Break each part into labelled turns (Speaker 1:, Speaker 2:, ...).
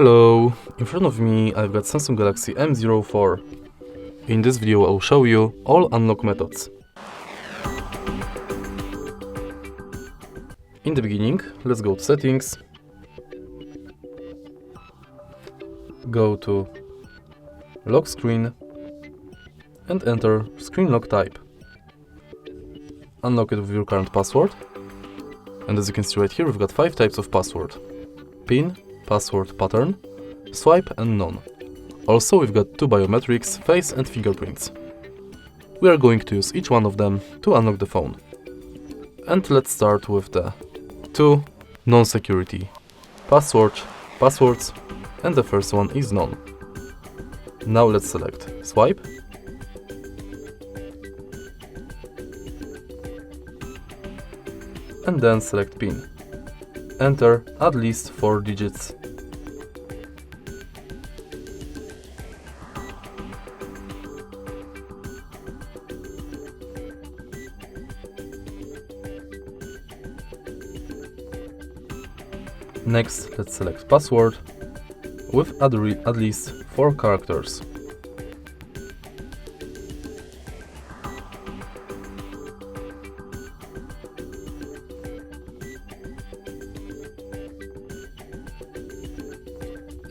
Speaker 1: Hello, in front of me I've got Samsung Galaxy M04. In this video I'll show you all unlock methods. In the beginning, let's go to settings, go to lock screen and enter screen lock type. Unlock it with your current password, and as you can see right here we've got 5 types of password: PIN, password pattern, swipe and none. Also we've got 2 biometrics, face and fingerprints. We are going to use each one of them to unlock the phone. And let's start with the 2 non-security passwords, and the first one is none. Now let's select swipe, and then select PIN. Enter at least 4 digits. Next, let's select password with at least 4 characters.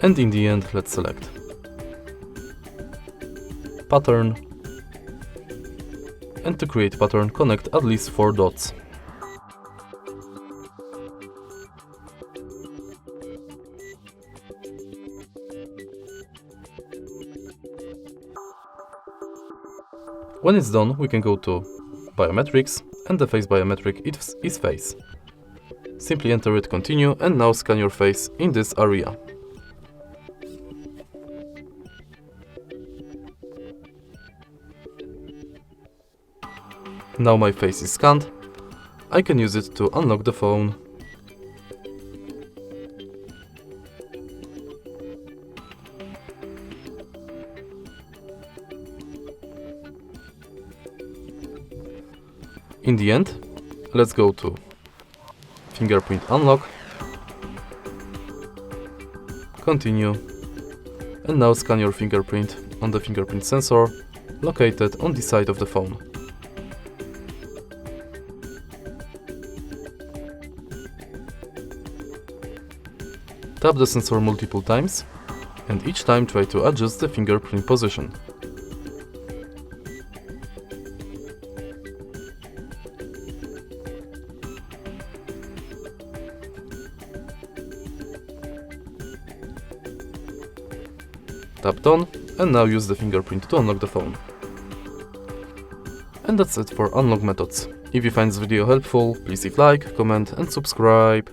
Speaker 1: And in the end, let's select pattern, and to create pattern, connect at least 4 dots. When it's done, we can go to biometrics, and the face biometric is face. Simply enter it, continue, and now scan your face in this area. Now my face is scanned. I can use it to unlock the phone. In the end, let's go to fingerprint unlock, continue, and now scan your fingerprint on the fingerprint sensor located on the side of the phone. Tap the sensor multiple times, and each time try to adjust the fingerprint position. Tap done, and now use the fingerprint to unlock the phone. And that's it for unlock methods. If you find this video helpful, please leave like, comment and subscribe.